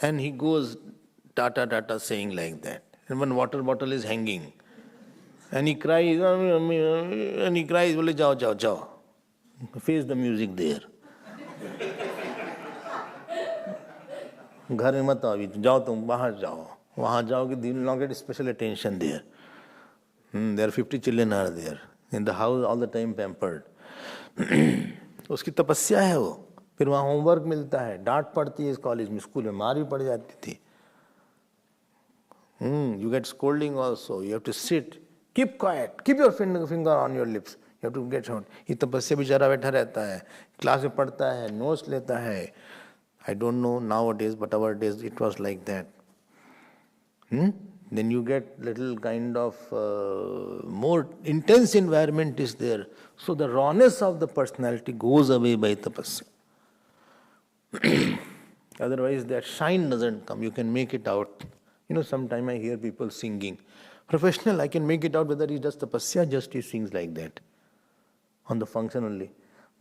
and he goes tata tata saying like that. And one water bottle is hanging and he cries बोले जाओ जाओ जाओ. Face the music there. घर में मत आओ अभी, जाओ तुम बाहर जाओ. वहाँ जाओगे, you will not get special attention there. There are 50 children are there in the house all the time pampered. उसकी तपस्या है वो. फिर वहाँ होमवर्क मिलता है, डांट पड़ती है. इस कॉलेज में स्कूल में मार भी पड़ जाती थी. You get scolding also. You have to sit, keep quiet, keep your finger on your lips. You have to get out. ये तपस्या बेचारा बैठा रहता है, क्लास में पढ़ता है, नोट्स लेता है. I don't know nowadays, but our days it was like that. Then you get little kind of more intense environment is there. So the rawness of the personality goes away by tapasya. Otherwise that shine doesn't come. You can make it out. Sometimes I hear people singing. Professional, I can make it out whether he does tapasya, just he sings like that. On the function only.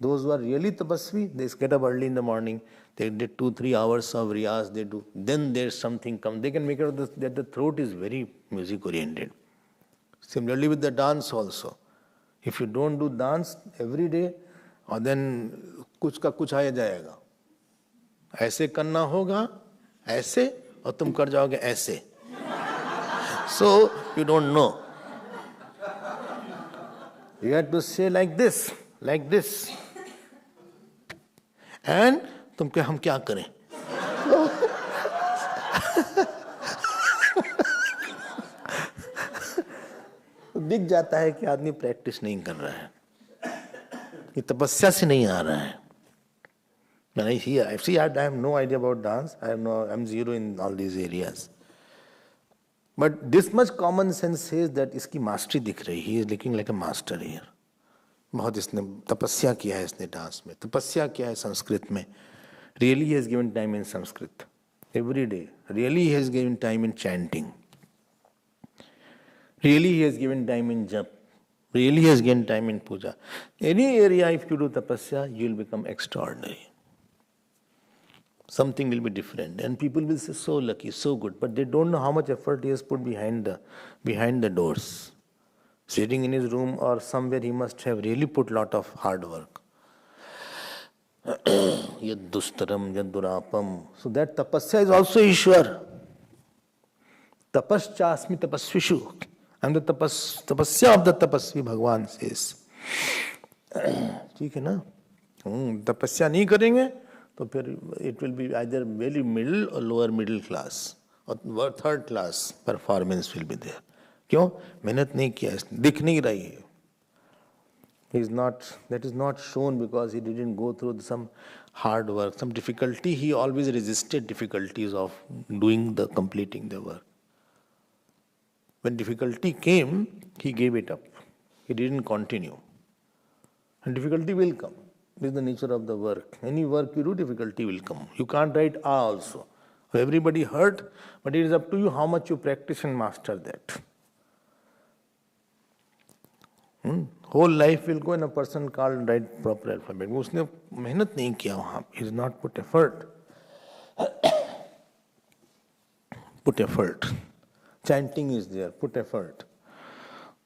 Those who are really tapasvi, they get up early in the morning, they did 2-3 hours of riyaz, they do. Then there's something come. They can make out that the throat is very music oriented. Similarly with the dance also. If you don't do dance every day, और then कुछ का कुछ आया जाएगा. ऐसे करना होगा, ऐसे, और तुम कर जाओगे ऐसे. So you don't know. You have to say like this. And तुम क्या हम क्या करें? दिख जाता है कि आदमी प्रैक्टिस नहीं कर रहा है. ये तपस्या से नहीं आ रहा है. When I see, I have no idea about dance. I'm zero in all these areas. But this much common sense says that इसकी mastery दिख रही. He is looking like a master here. बहुत इसने तपस्या किया है इसने डांस में, तपस्या किया है संस्कृत में. Really he has given time in Sanskrit every day. Really he has given time in chanting. Really he has given time in jap. Really he has given time in puja. Any area if you do tapasya, you will become extraordinary. Something will be different, and people will say, so lucky, so good, but they don't know how much effort he has put behind the doors. Sitting in his room or somewhere, he must have really put lot of hard work. Yad dustaram, yad durapam. So that tapasya is also Ishwar. Tapaschasmi tapasvishu. I'm the tapasya of the tapasvi, Bhagwan says. ठीक है ना? तपस्या नहीं करेंगे तो फिर it will be either very middle or lower middle class or third class performance will be there. क्यों? मेहनत नहीं किया, दिख नहीं रही है. That is not shown because he didn't go through some hard work, some difficulty. He always resisted difficulties of completing the work. When difficulty came, he gave it up. He didn't continue. And difficulty will come. This is the nature of the work. Any work you do, difficulty will come. You can't write A also. Everybody hurt, but it is up to you how much you practice and master that. Whole life will go and a person can't write proper alphabet. उसने मेहनत नहीं किया वहाँ. He has not put effort. Put effort. Chanting is there. Put effort.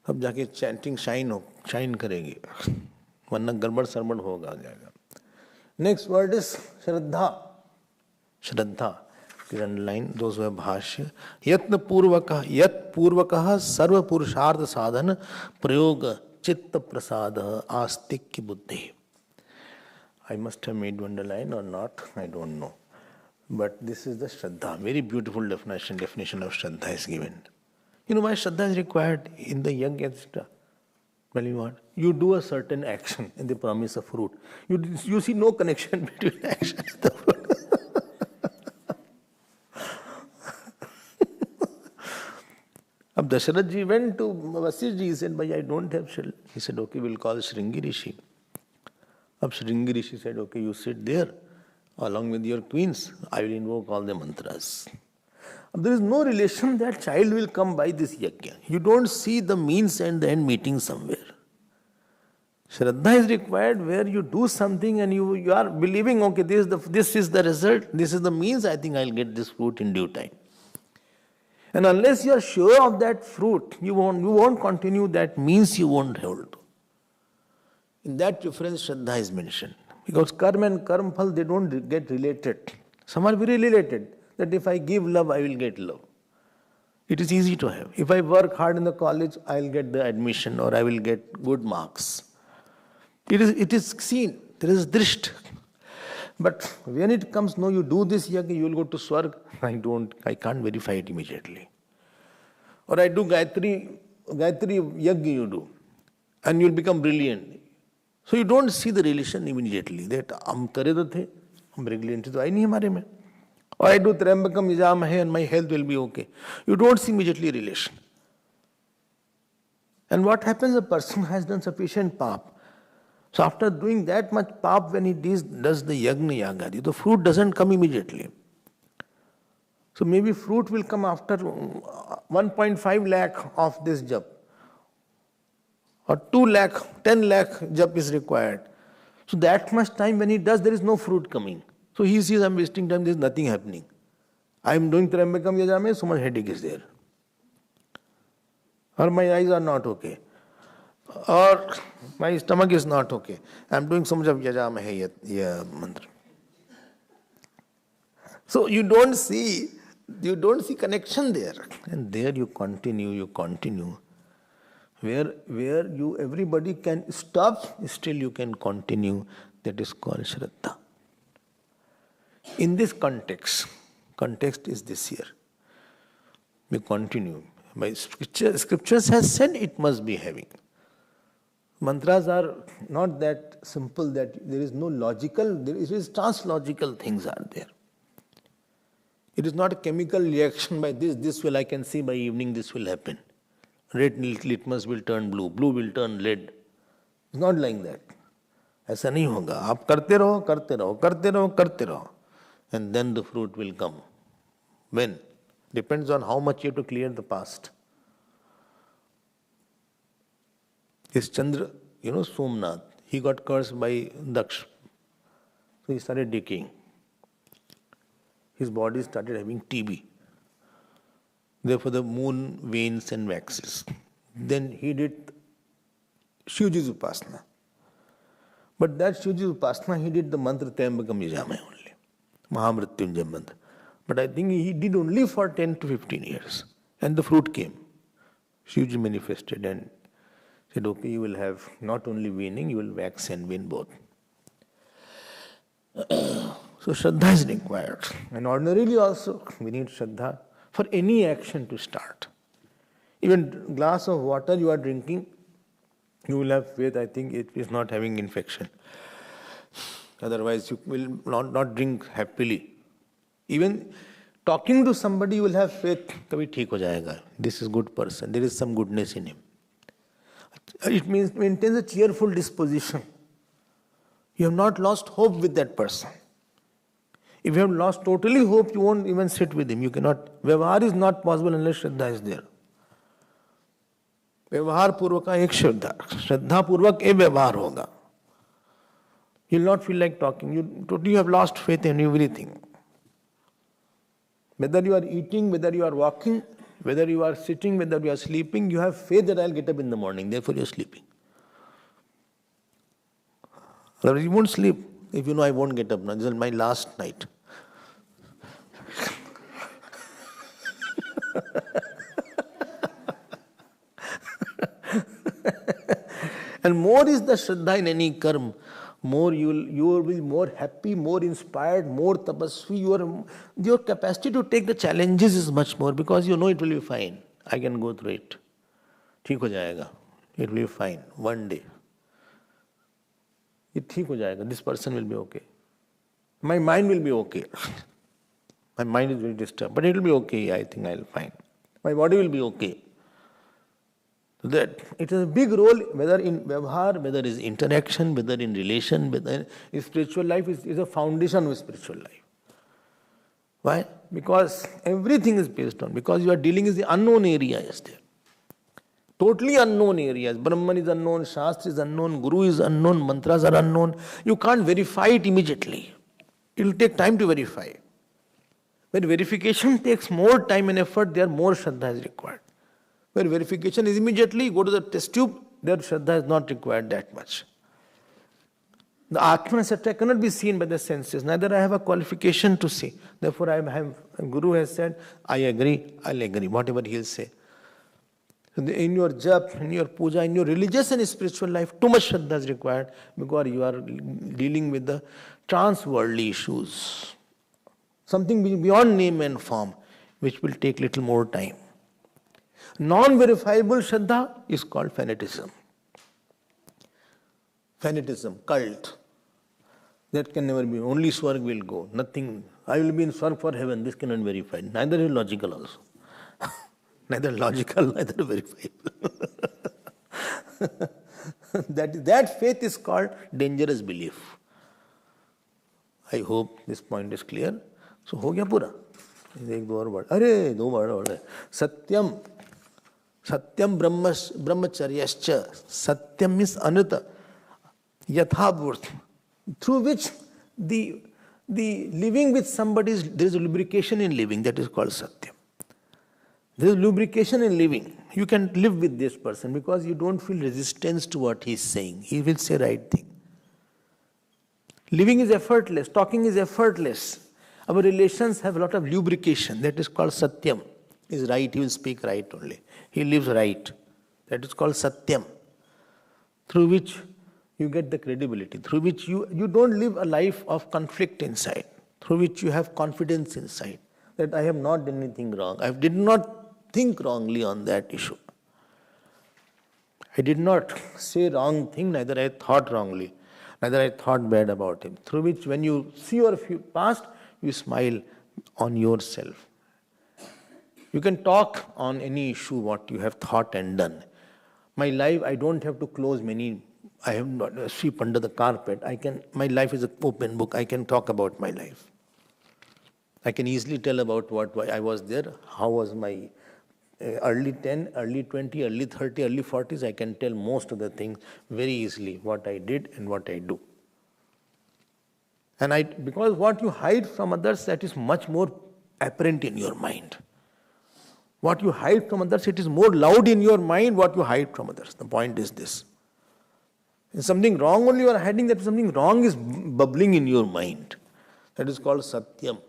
अब जाके chanting shine करेगी. वरना गड़बड़ सरबड़ होगा जाएगा. Next word is Shraddha. Shraddha. Please underline those who have भाष्य. यत्न पूर्वकः सर्व पुरुषार्थ साधन प्रयोग चित्त प्रसाद आस्तिक्य बुद्धि. I must have made one underline or not, I don't know. But this is the Shraddha. Very beautiful definition of Shraddha is given. You know why Shraddha is required in the young etc. Well, you what? You do a certain action and they promise a fruit. You see no connection between action and the fruit. Ab Dasharath ji went to Vasisht ji, he said, "Bhai, I don't have children." He said, "Okay, we'll call Shringi Rishi." Ab Shringi Rishi said, "Okay, you sit there along with your queens. I will invoke all the mantras." There is no relation that child will come by this yajna. You don't see the means and the end meeting somewhere. Shraddha is required where you do something and you are believing, okay, this is the result, this is the means, I think I'll get this fruit in due time. And unless you are sure of that fruit, you won't continue that means, you won't hold. In that reference, Shraddha is mentioned. Because karma and karma phal, they don't get related. Some are very related. That if I give love, I will get love. It is easy to have. If I work hard in the college, I will get the admission or I will get good marks. It is seen. There is drisht. But when it comes, no, you do this yajna, you will go to Swarg. I can't verify it immediately. Or I do Gayatri yajna you do. And you will become brilliant. So you don't see the relation immediately. That hum kare to the, hum brilliant to I nahi hamare mein. Or I do Trambakam Yajamahe and my health will be okay. You don't see immediately relation. And what happens? A person has done sufficient paap. So after doing that much paap, when he does the yagna yagadi, the fruit doesn't come immediately. So maybe fruit will come after 1.5 lakh of this jap. Or 2 lakh, 10 lakh jap is required. So that much time when he does, there is no fruit coming. So he sees I'm wasting time, there is nothing happening. I'm doing Trambakam Yajame, so much headache is there. Or my eyes are not okay. Or my stomach is not okay. I'm doing so much of Yajamahe mantra. So you don't see connection there. And there you continue. Where everybody can stop, still you can continue. That is called Shraddha. In this context is this here. We continue. My scriptures has said it must be having. Mantras are not that simple that there is no logical, there is translogical things are there. It is not a chemical reaction by this will I can see by evening this will happen. Red litmus will turn blue, blue will turn red. It's not like that. ऐसा नहीं होगा. आप करते रहो, करते रहो, करते रहो, करते रहो. And then the fruit will come. When? Depends on how much you have to clear the past. His Chandra, Somnath, he got cursed by Daksh. So he started decaying. His body started having TB. Therefore the moon wanes and waxes. Then he did Shivji's Upasana. But that Shivji's Upasana, he did the mantra Tayambakam Yajamaya only. Mahamrityunjaya mantra. But I think he did only for 10 to 15 years. And the fruit came. Shivji manifested and said, okay, you will have not only waning, you will wax and wane both. So Shraddha is required. And ordinarily also, we need Shraddha for any action to start. Even glass of water you are drinking, you will have faith, I think it is not having infection. Otherwise you will not drink happily. Even talking to somebody, you will have faith, kabhi theek ho jayega. This is good person, there is some goodness in him. It means maintains a cheerful disposition. You have not lost hope with that person. If you have lost totally hope, you won't even sit with him. You cannot. Vyavahar is not possible unless Shraddha is there. Vyavahar purvaka ek Shraddha. Shraddha purvak ek vyavahar hoga. You will not feel like talking. You totally have lost faith in everything. Whether you are eating, whether you are walking, whether you are sitting, whether you are sleeping, you have faith that I will get up in the morning. Therefore you are sleeping. Otherwise you won't sleep if you know I won't get up now. This is my last night. And more is the Shraddha in any karma, more you will be more happy, more inspired, more tapasvi. Your capacity to take the challenges is much more because you know it will be fine. I can go through it. ठीक हो जाएगा. It will be fine. One day. It ठीक हो जाएगा. This person will be okay. My mind will be okay. My mind is very disturbed, but it will be okay. I think I will find. My body will be okay. That it has a big role, whether in vyavahar, whether is interaction, whether in relation, whether in spiritual life is a foundation of spiritual life. Why? Because everything is based on, because you are dealing with the unknown area is there. Totally unknown areas. Brahman is unknown, Shastra is unknown, Guru is unknown, mantras are unknown. You can't verify it immediately. It will take time to verify. When verification takes more time and effort, there more Shraddha is required. Where verification is immediately, go to the test tube, there Shraddha is not required that much. The Atma, etc. cannot be seen by the senses. Neither I have a qualification to see. Therefore, Guru has said, I agree, I'll agree, whatever he'll say. So in your jap, in your puja, in your religious and spiritual life, too much Shraddha is required because you are dealing with the trans-worldly issues. Something beyond name and form, which will take little more time. Non-verifiable Shraddha is called fanaticism. Fanaticism, cult. That can never be. Only Swarg will go. Nothing. I will be in Swarg for heaven. This cannot be verified. Neither is logical also. Neither logical, neither verifiable. That faith is called dangerous belief. I hope this point is clear. So, हो गया पूरा. एक दो और word. अरे दो word है. सत्यम. Satyam brahmacharyascha. Satyam means anata. Yathabhurt. Through which the living with somebody, there is a lubrication in living. That is called Satyam. There is lubrication in living. You can live with this person because you don't feel resistance to what he is saying. He will say right thing. Living is effortless. Talking is effortless. Our relations have a lot of lubrication. That is called Satyam. He is right. He will speak right only. He lives right. That is called Satyam. Through which you get the credibility. Through which you don't live a life of conflict inside. Through which you have confidence inside. That I have not done anything wrong. I did not think wrongly on that issue. I did not say wrong thing, neither I thought wrongly, neither I thought bad about him. Through which, when you see your past, you smile on yourself. You can talk on any issue what you have thought and done. My life, I don't have to close many. I have not sweep under the carpet. I can. My life is an open book. I can talk about my life. I can easily tell about why I was there, how was my early 10, early 20, early 30, early 40s. I can tell most of the things very easily, what I did and what I do. And because what you hide from others, that is much more apparent in your mind. What you hide from others, it is more loud in your mind what you hide from others. The point is this. If something wrong only you are hiding, that something wrong is bubbling in your mind. That is called satyam.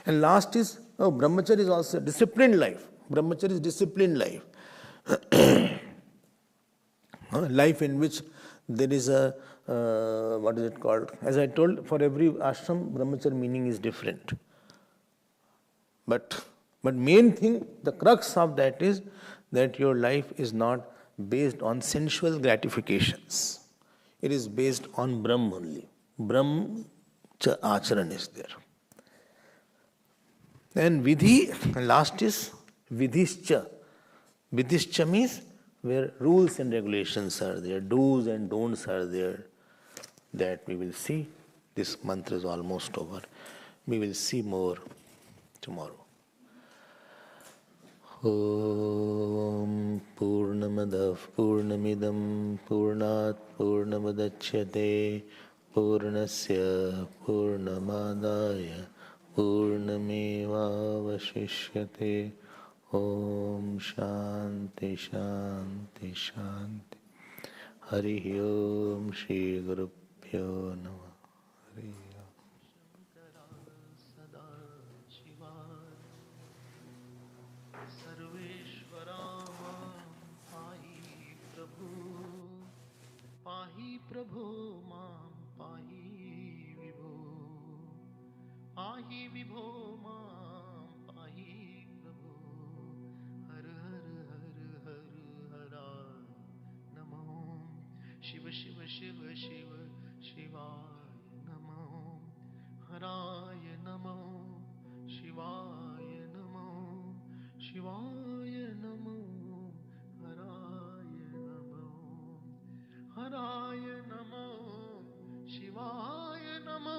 And last is, brahmacharya is also disciplined life. Brahmacharya is disciplined life. Life in which there is a, what is it called? As I told, for every ashram, brahmacharya meaning is different. But main thing, the crux of that is that your life is not based on sensual gratifications. It is based on Brahm only. Brahm cha acharan is there. And vidhi, last is vidhischa. Vidhischa means where rules and regulations are there, do's and don'ts are there. That we will see. This mantra is almost over. We will see more tomorrow. Om Purnamadav Purnamidam Purnat Purnamadachyate Purnasya Purnamadaya Purnamevavashishyate. Om Shanti Shanti Shanti. Hari Om Shri Gurubhyo Namah. Hari प्रभो मां पाहि विभो पाहि विभो मां पाहि प्रभो हर हर हर हर हराय नमो शिव शिव शिव शिव शिवाय नमो हराय नमो शिवाय नमो शिवाय नमो हराय नमो हराय नमो शिवाय नमो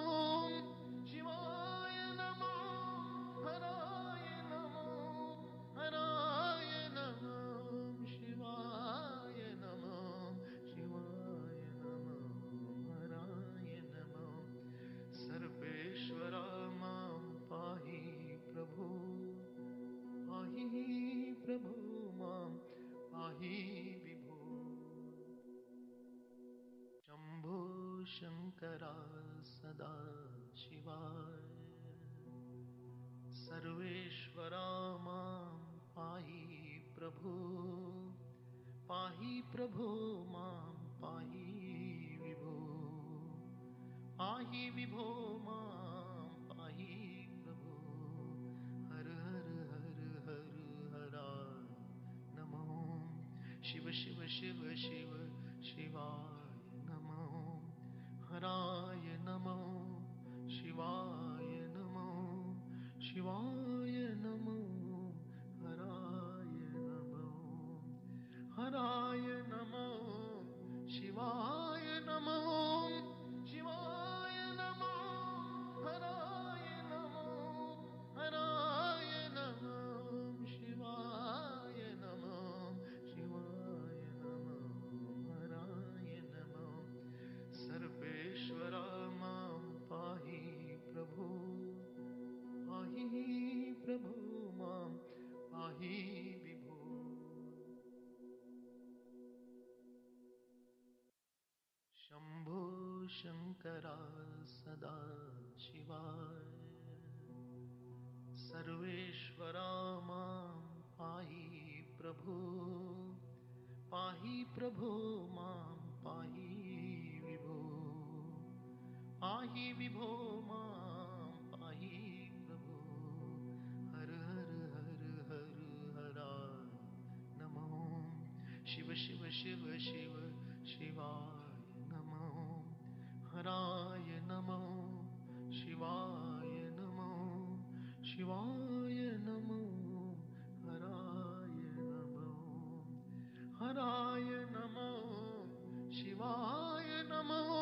शिवाय नमो हराय नमो हराय नमो शिवाय नमो शिवाय नमो हराय नमो सर्वेश्वर मां पाहि प्रभु मां पाहि विभो शंभो शंकरा सदा शिवाय सर्वेश्वरा मां पाहि प्रभो मां पाहि विभो मां पाहि प्रभो हर हर हर हर हराय नमो शिव शिव शिव शिव शिवाय नमो हराय नमो शिवाय नमो शिवाय नमो हराय नमो हराय नमो शिवाय नमो शिवाय नमो हराय नमो हराय नमो शिवाय नमो शिवाय नमो हराय नमो सर्वेश्वर मां पाहि प्रभु मां पाहि विभो शंभो शंकरा सदा शिवाय सर्वेश्वरा मां पाहि प्रभो मां पाहि विभो मां पाहि प्रभो हर हर हर हर हराय नमो शिव शिव शिव शिव शिवाय नमो हराय नमो शिवाय नमो शिवाय नमो हराय नमो हराय नमो शिवाय नमो